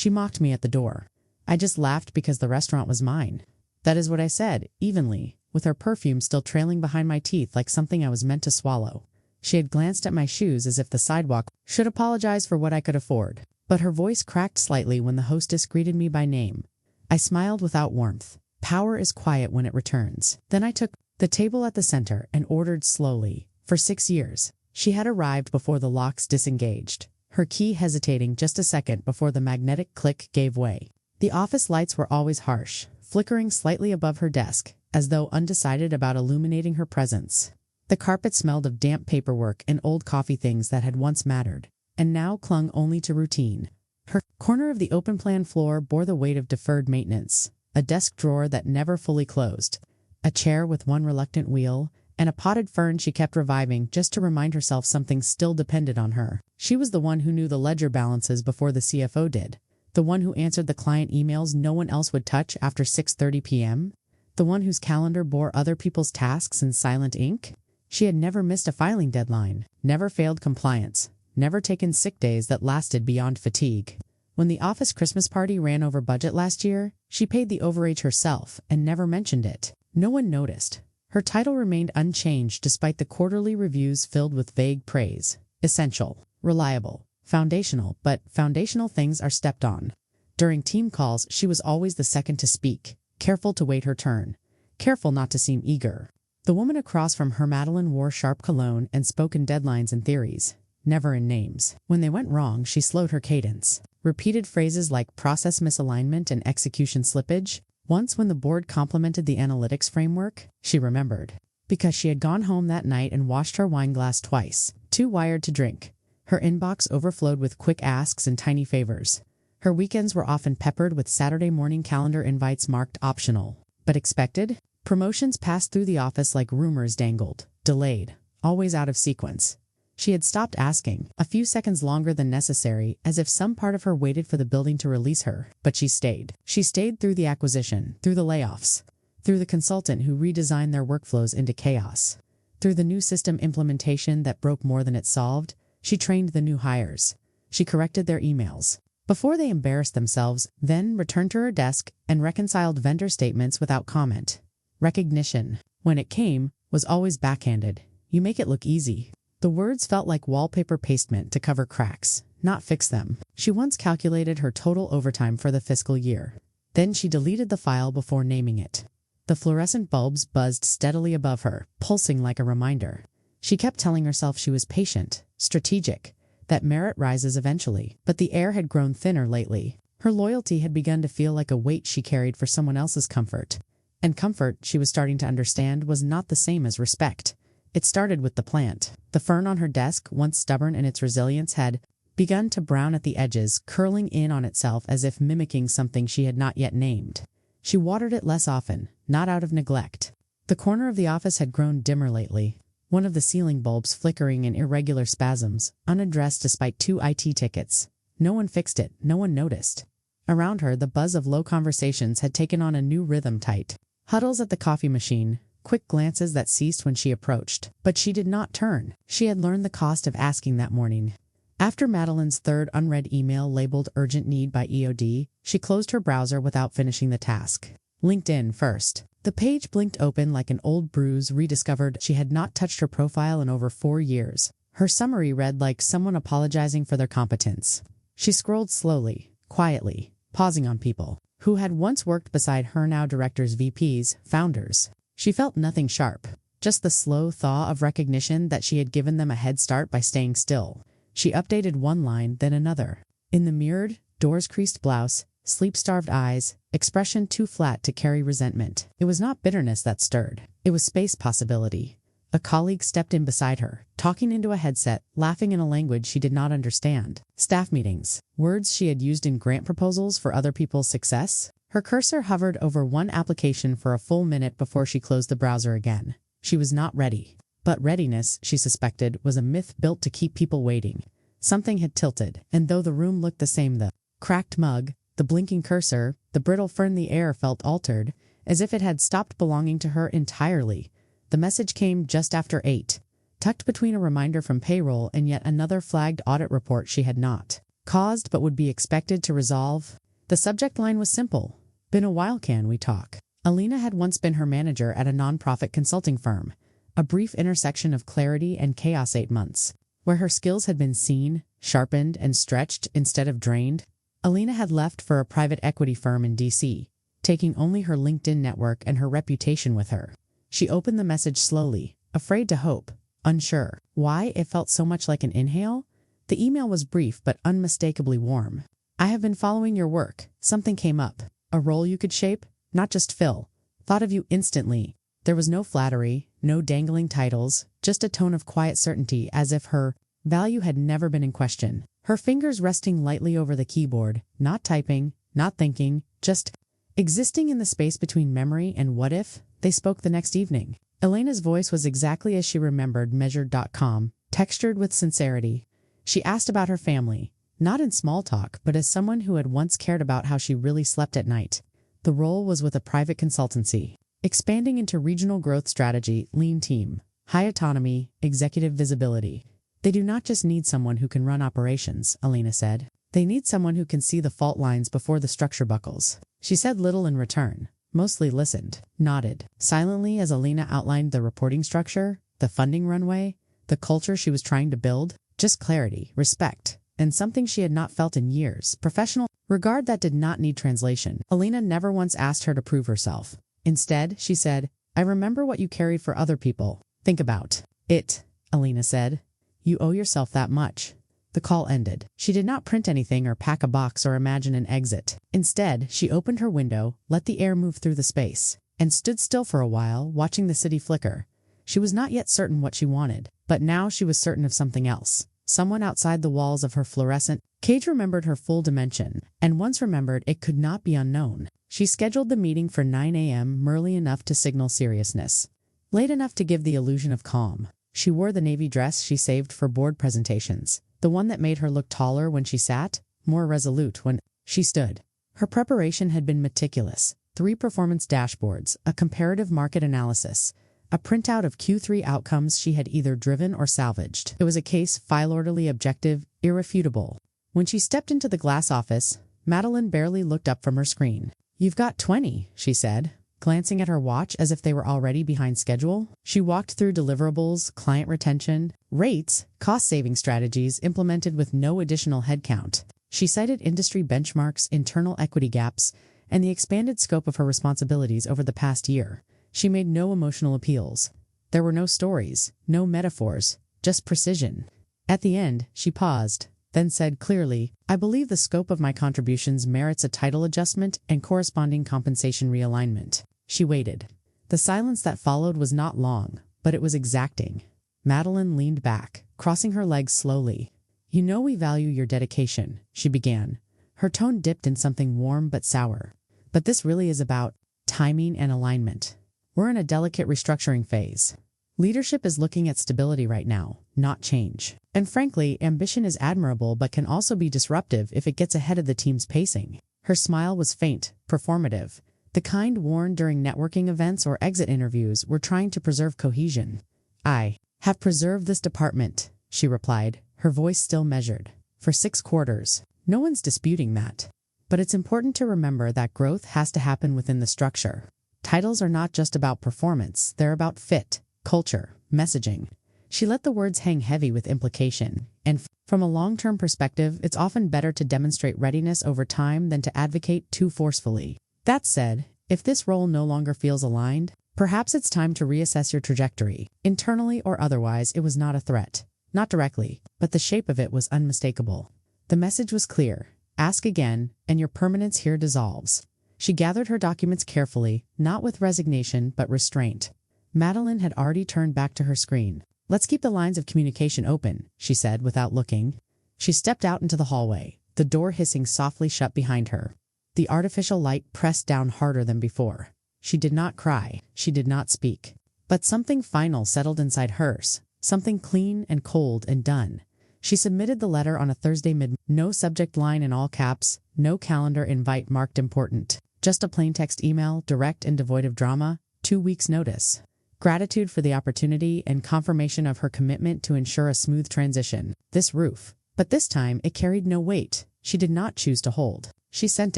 She mocked me at the door. I just laughed because the restaurant was mine. That is what I said, evenly, with her perfume still trailing behind my teeth like something I was meant to swallow. She had glanced at my shoes as if the sidewalk should apologize for what I could afford. But her voice cracked slightly when the hostess greeted me by name. I smiled without warmth. Power is quiet when it returns. Then I took the table at the center and ordered slowly. For 6 years, she had arrived before the locks disengaged, her key hesitating just a second before the magnetic click gave way. The office lights were always harsh, flickering slightly above her desk, as though undecided about illuminating her presence. The carpet smelled of damp paperwork and old coffee things that had once mattered, and now clung only to routine. Her corner of the open-plan floor bore the weight of deferred maintenance, a desk drawer that never fully closed, a chair with one reluctant wheel, and a potted fern she kept reviving just to remind herself something still depended on her. She was the one who knew the ledger balances before the CFO did, the one who answered the client emails no one else would touch after 6:30 p.m., the one whose calendar bore other people's tasks in silent ink. She had never missed a filing deadline, never failed compliance, never taken sick days that lasted beyond fatigue. When the office Christmas party ran over budget last year, she paid the overage herself and never mentioned it. No one noticed. Her title remained unchanged despite the quarterly reviews filled with vague praise. Essential, reliable, foundational, but foundational things are stepped on. During team calls, she was always the second to speak, careful to wait her turn, careful not to seem eager. The woman across from her, Madeline, wore sharp cologne and spoke in deadlines and theories, never in names. When they went wrong, she slowed her cadence, repeated phrases like process misalignment and execution slippage. Once when the board complimented the analytics framework, she remembered, because she had gone home that night and washed her wine glass twice, too wired to drink. Her inbox overflowed with quick asks and tiny favors. Her weekends were often peppered with Saturday morning calendar invites marked optional, but expected. Promotions passed through the office like rumors dangled, delayed, always out of sequence. She had stopped asking, a few seconds longer than necessary, as if some part of her waited for the building to release her, but she stayed. She stayed through the acquisition, through the layoffs, through the consultant who redesigned their workflows into chaos, through the new system implementation that broke more than it solved. She trained the new hires. She corrected their emails before they embarrassed themselves, then returned to her desk and reconciled vendor statements without comment. Recognition, when it came, was always backhanded. You make it look easy. The words felt like wallpaper pastement to cover cracks, not fix them. She once calculated her total overtime for the fiscal year. Then she deleted the file before naming it. The fluorescent bulbs buzzed steadily above her, pulsing like a reminder. She kept telling herself she was patient, strategic, that merit rises eventually. But the air had grown thinner lately. Her loyalty had begun to feel like a weight she carried for someone else's comfort. And comfort, she was starting to understand, was not the same as respect. It started with the plant. The fern on her desk, once stubborn in its resilience, had begun to brown at the edges, curling in on itself as if mimicking something she had not yet named. She watered it less often, not out of neglect. The corner of the office had grown dimmer lately, one of the ceiling bulbs flickering in irregular spasms, unaddressed despite 2 IT tickets. No one fixed it, no one noticed. Around her, the buzz of low conversations had taken on a new rhythm, tight huddles at the coffee machine, quick glances that ceased when she approached. But she did not turn. She had learned the cost of asking that morning. After Madeline's third unread email labeled urgent need by EOD, she closed her browser without finishing the task. LinkedIn first. The page blinked open like an old bruise rediscovered. She had not touched her profile in over 4 years. Her summary read like someone apologizing for their competence. She scrolled slowly, quietly, pausing on people who had once worked beside her, now directors, VPs, founders. She felt nothing sharp, just the slow thaw of recognition that she had given them a head start by staying still. She updated one line, then another. In the mirrored, doors-creased blouse, sleep-starved eyes, expression too flat to carry resentment. It was not bitterness that stirred. It was space possibility. A colleague stepped in beside her, talking into a headset, laughing in a language she did not understand. Staff meetings, words she had used in grant proposals for other people's success. Her cursor hovered over one application for a full minute before she closed the browser again. She was not ready. But readiness, she suspected, was a myth built to keep people waiting. Something had tilted, and though the room looked the same, the cracked mug, the blinking cursor, the brittle fern, the air felt altered, as if it had stopped belonging to her entirely. The message came just after 8, tucked between a reminder from payroll and yet another flagged audit report she had not caused but would be expected to resolve. The subject line was simple. Been a while, can we talk? Alina had once been her manager at a nonprofit consulting firm. A brief intersection of clarity and chaos 8 months, where her skills had been seen, sharpened, and stretched instead of drained. Alina had left for a private equity firm in D.C., taking only her LinkedIn network and her reputation with her. She opened the message slowly, afraid to hope, unsure. Why it felt so much like an inhale? The email was brief but unmistakably warm. I have been following your work. Something came up. A role you could shape, not just fill. Thought of you instantly. There was no flattery, no dangling titles, just a tone of quiet certainty as if her value had never been in question. Her fingers resting lightly over the keyboard, not typing, not thinking, just existing in the space between memory and what if. They spoke the next evening. Elena's voice was exactly as she remembered measured.com, textured with sincerity. She asked about her family, not in small talk, but as someone who had once cared about how she really slept at night. The role was with a private consultancy, expanding into regional growth strategy, lean team, high autonomy, executive visibility. They do not just need someone who can run operations, Alina said. They need someone who can see the fault lines before the structure buckles. She said little in return, mostly listened, nodded, silently as Alina outlined the reporting structure, the funding runway, the culture she was trying to build, just clarity, respect, and something she had not felt in years, professional regard that did not need translation. Alina never once asked her to prove herself. Instead, she said, I remember what you carried for other people. Think about it, Alina said. You owe yourself that much. The call ended. She did not print anything or pack a box or imagine an exit. Instead, she opened her window, let the air move through the space, and stood still for a while, watching the city flicker. She was not yet certain what she wanted, but now she was certain of something else. Someone outside the walls of her fluorescent cage remembered her full dimension, and once remembered it could not be unknown. She scheduled the meeting for 9 a.m. early enough to signal seriousness, late enough to give the illusion of calm. She wore the navy dress she saved for board presentations, the one that made her look taller when she sat, more resolute when she stood. Her preparation had been meticulous. 3 performance dashboards, a comparative market analysis, a printout of Q3 outcomes she had either driven or salvaged. It was a case file-orderly, objective, irrefutable. When she stepped into the glass office, Madeline barely looked up from her screen. You've got 20, she said, glancing at her watch as if they were already behind schedule. She walked through deliverables, client retention, rates, cost-saving strategies implemented with no additional headcount. She cited industry benchmarks, internal equity gaps, and the expanded scope of her responsibilities over the past year. She made no emotional appeals. There were no stories, no metaphors, just precision. At the end, she paused, then said clearly, I believe the scope of my contributions merits a title adjustment and corresponding compensation realignment. She waited. The silence that followed was not long, but it was exacting. Madeline leaned back, crossing her legs slowly. You know we value your dedication, she began. Her tone dipped in something warm but sour. But this really is about timing and alignment. We're in a delicate restructuring phase. Leadership is looking at stability right now, not change. And frankly, ambition is admirable but can also be disruptive if it gets ahead of the team's pacing. Her smile was faint, performative, the kind worn during networking events or exit interviews. We're trying to preserve cohesion. I have preserved this department, she replied, her voice still measured. For 6 quarters. No one's disputing that. But it's important to remember that growth has to happen within the structure. Titles are not just about performance, they're about fit, culture, messaging. She let the words hang heavy with implication, and from a long-term perspective, it's often better to demonstrate readiness over time than to advocate too forcefully. That said, if this role no longer feels aligned, perhaps it's time to reassess your trajectory. Internally or otherwise, it was not a threat. Not directly, but the shape of it was unmistakable. The message was clear. Ask again, and your permanence here dissolves. She gathered her documents carefully, not with resignation but restraint. Madeline had already turned back to her screen. Let's keep the lines of communication open, she said without looking. She stepped out into the hallway, the door hissing softly shut behind her. The artificial light pressed down harder than before. She did not cry, she did not speak. But something final settled inside hers, something clean and cold and done. She submitted the letter on a Thursday no subject line in all caps, no calendar invite marked important. Just a plain text email, direct and devoid of drama, 2 weeks' notice. Gratitude for the opportunity and confirmation of her commitment to ensure a smooth transition. This roof. But this time it carried no weight. She did not choose to hold. She sent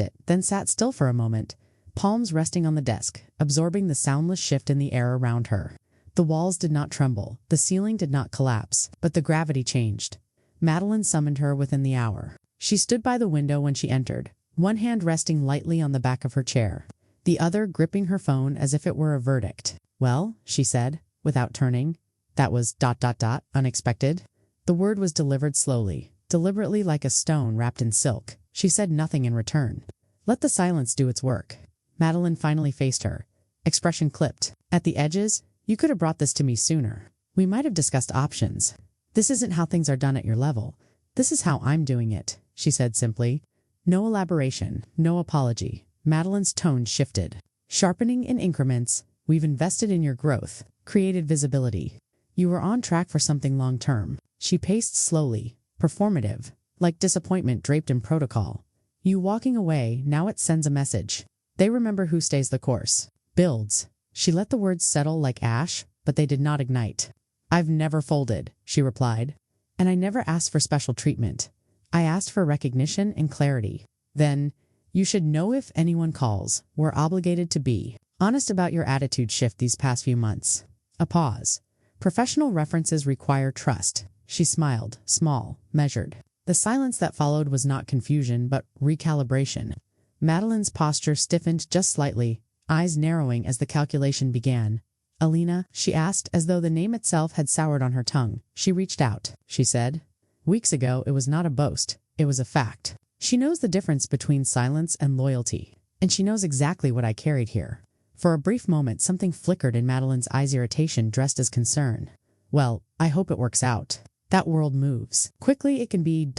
it, then sat still for a moment, palms resting on the desk, absorbing the soundless shift in the air around her. The walls did not tremble, the ceiling did not collapse, but the gravity changed. Madeline summoned her within the hour. She stood by the window when she entered, one hand resting lightly on the back of her chair, the other gripping her phone as if it were a verdict. "Well," she said, without turning. That was ... unexpected. The word was delivered slowly, deliberately like a stone wrapped in silk. She said nothing in return. Let the silence do its work. Madeline finally faced her, expression clipped. At the edges, "You could have brought this to me sooner. We might have discussed options. This isn't how things are done at your level. This is how I'm doing it," she said simply. No elaboration, no apology. Madeline's tone shifted. "Sharpening in increments, we've invested in your growth, created visibility. You were on track for something long-term." She paced slowly, performative, like disappointment draped in protocol. "You walking away, now it sends a message. They remember who stays the course. Builds." She let the words settle like ash, but they did not ignite. "I've never folded," she replied. "And I never asked for special treatment. I asked for recognition and clarity. Then, you should know if anyone calls. We're obligated to be honest about your attitude shift these past few months." A pause. Professional references require trust. She smiled, small, measured. The silence that followed was not confusion, but recalibration. Madeline's posture stiffened just slightly, eyes narrowing as the calculation began. "Alina," she asked, as though the name itself had soured on her tongue. "She reached out," she said. "Weeks ago, it was not a boast. It was a fact. She knows the difference between silence and loyalty. And she knows exactly what I carried here." For a brief moment, something flickered in Madeline's eyes, irritation dressed as concern. "Well, I hope it works out. That world moves. Quickly it can be ...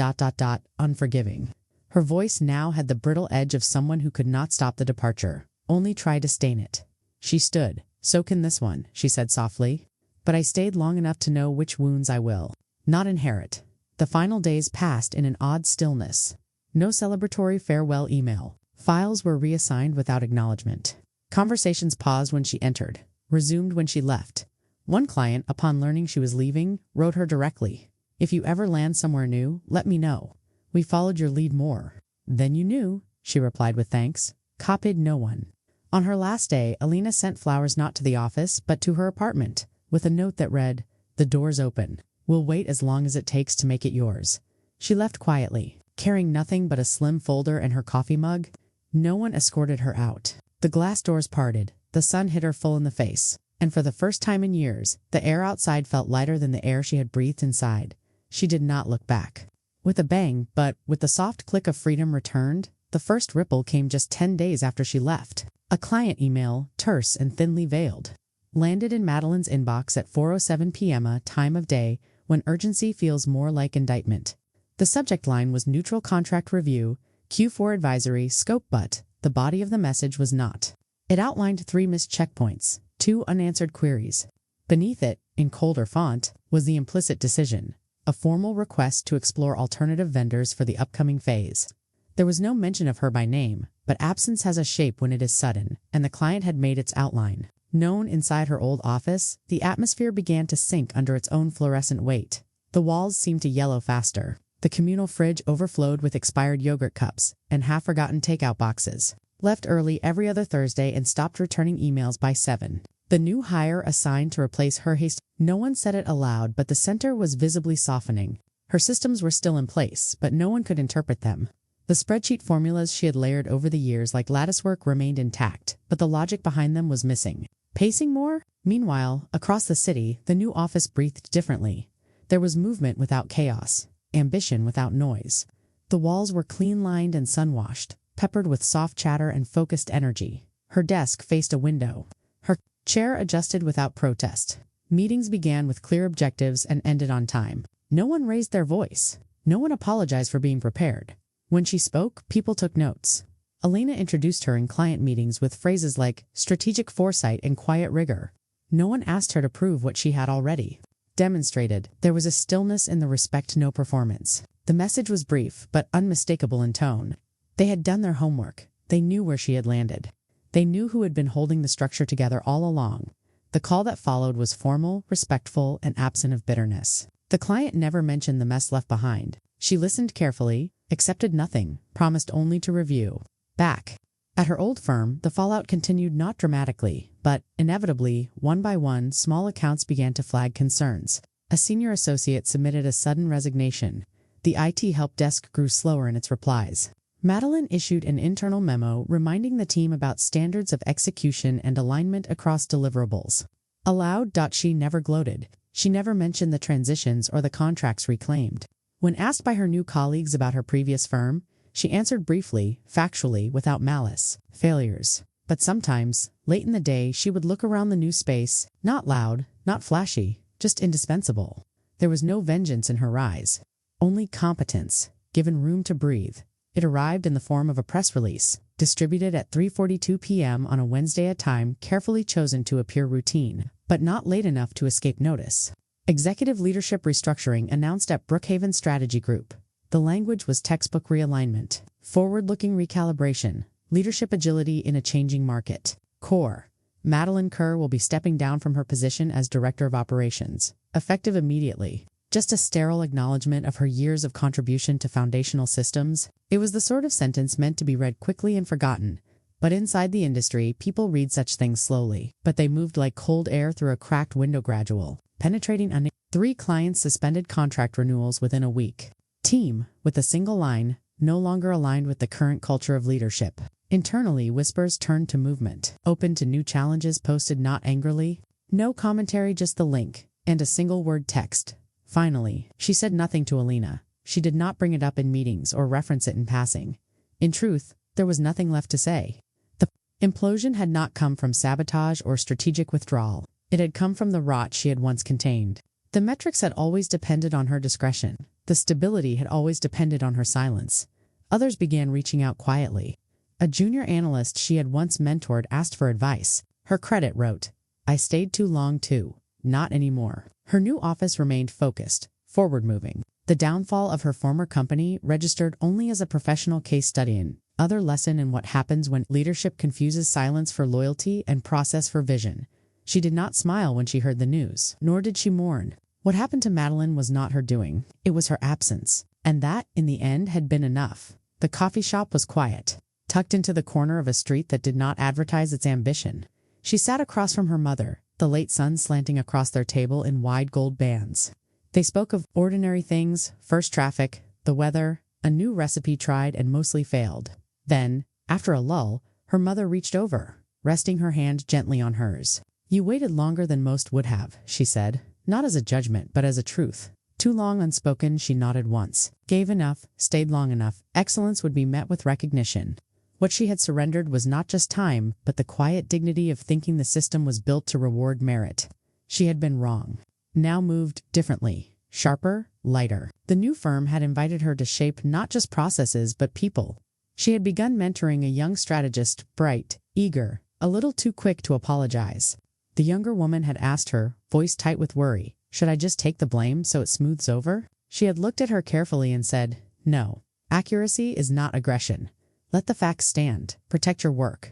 unforgiving." Her voice now had the brittle edge of someone who could not stop the departure, only try to stain it. She stood. "So can this one," she said softly. "But I stayed long enough to know which wounds I will not inherit." The final days passed in an odd stillness. No celebratory farewell email. Files were reassigned without acknowledgement. Conversations paused when she entered, resumed when she left. One client, upon learning she was leaving, wrote her directly, "If you ever land somewhere new, let me know. We followed your lead more." "Then you knew," she replied with thanks. Copied no one. On her last day, Alina sent flowers not to the office, but to her apartment, with a note that read, "The door's open. We'll wait as long as it takes to make it yours." She left quietly, carrying nothing but a slim folder and her coffee mug. No one escorted her out. The glass doors parted, the sun hit her full in the face, and for the first time in years, the air outside felt lighter than the air she had breathed inside. She did not look back. With a bang, but with the soft click of freedom returned, the first ripple came just 10 days after she left. A client email, terse and thinly veiled, landed in Madeline's inbox at 4:07 p.m., a time of day when urgency feels more like indictment. The subject line was neutral contract review, Q4 advisory, scope, but the body of the message was not. It outlined 3 missed checkpoints, 2 unanswered queries. Beneath it, in colder font, was the implicit decision, a formal request to explore alternative vendors for the upcoming phase. There was no mention of her by name, but absence has a shape when it is sudden, and the client had made its outline. Known inside her old office, the atmosphere began to sink under its own fluorescent weight. The walls seemed to yellow faster. The communal fridge overflowed with expired yogurt cups and half-forgotten takeout boxes. Left early every other Thursday and stopped returning emails by 7. The new hire assigned to replace her haste. No one said it aloud, but the center was visibly softening. Her systems were still in place, but no one could interpret them. The spreadsheet formulas she had layered over the years like latticework remained intact, but the logic behind them was missing. Pacing more? Meanwhile, across the city, the new office breathed differently. There was movement without chaos, ambition without noise. The walls were clean-lined and sun-washed, peppered with soft chatter and focused energy. Her desk faced a window. Her chair adjusted without protest. Meetings began with clear objectives and ended on time. No one raised their voice. No one apologized for being prepared. When she spoke, people took notes. Alina introduced her in client meetings with phrases like strategic foresight and quiet rigor. No one asked her to prove what she had already demonstrated. There was a stillness in the respect no performance. The message was brief, but unmistakable in tone. They had done their homework. They knew where she had landed. They knew who had been holding the structure together all along. The call that followed was formal, respectful, and absent of bitterness. The client never mentioned the mess left behind. She listened carefully, accepted nothing, promised only to review. Back at her old firm, the fallout continued not dramatically, but, inevitably, one by one, small accounts began to flag concerns. A senior associate submitted a sudden resignation. The IT help desk grew slower in its replies. Madeline issued an internal memo reminding the team about standards of execution and alignment across deliverables. Aloud, she never gloated. She never mentioned the transitions or the contracts reclaimed. When asked by her new colleagues about her previous firm, she answered briefly, factually, without malice. Failures. But sometimes, late in the day, she would look around the new space, not loud, not flashy, just indispensable. There was no vengeance in her eyes, only competence, given room to breathe. It arrived in the form of a press release, distributed at 3:42 p.m. on a Wednesday, a time carefully chosen to appear routine, but not late enough to escape notice. Executive leadership restructuring announced at Brookhaven Strategy Group. The language was textbook realignment, forward-looking recalibration, leadership agility in a changing market. Core. Madeline Kerr will be stepping down from her position as Director of Operations, effective immediately. Just a sterile acknowledgement of her years of contribution to foundational systems. It was the sort of sentence meant to be read quickly and forgotten. But inside the industry, people read such things slowly. But they moved like cold air through a cracked window, gradual, penetrating 3 clients suspended contract renewals within a week. Team, with a single line, no longer aligned with the current culture of leadership. Internally, whispers turned to movement. Open to new challenges, posted not angrily. No commentary, just the link, and a single word text. Finally, she said nothing to Alina. She did not bring it up in meetings or reference it in passing. In truth, there was nothing left to say. The implosion had not come from sabotage or strategic withdrawal. It had come from the rot she had once contained. The metrics had always depended on her discretion. The stability had always depended on her silence. Others began reaching out quietly. A junior analyst she had once mentored asked for advice. Her credit wrote, "I stayed too long too. Not anymore." Her new office remained focused, forward-moving. The downfall of her former company registered only as a professional case study, in other lesson in what happens when leadership confuses silence for loyalty and process for vision. She did not smile when she heard the news, nor did she mourn. What happened to Madeline was not her doing. It was her absence. And that, in the end, had been enough. The coffee shop was quiet, tucked into the corner of a street that did not advertise its ambition. She sat across from her mother, the late sun slanting across their table in wide gold bands. They spoke of ordinary things, first traffic, the weather, a new recipe tried and mostly failed. Then, after a lull, her mother reached over, resting her hand gently on hers. "You waited longer than most would have," she said, not as a judgment but as a truth. Too long unspoken, she nodded once. Gave enough, stayed long enough, excellence would be met with recognition. What she had surrendered was not just time, but the quiet dignity of thinking the system was built to reward merit. She had been wrong. Now moved differently, sharper, lighter. The new firm had invited her to shape not just processes but people. She had begun mentoring a young strategist, bright, eager, a little too quick to apologize. The younger woman had asked her, voice tight with worry, "Should I just take the blame so it smooths over?" She had looked at her carefully and said, "No. Accuracy is not aggression. Let the facts stand. Protect your work."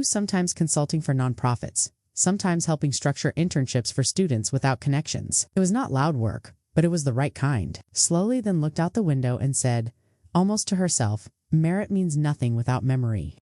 Sometimes consulting for nonprofits, sometimes helping structure internships for students without connections. It was not loud work, but it was the right kind. Slowly then looked out the window and said, almost to herself, "Merit means nothing without memory."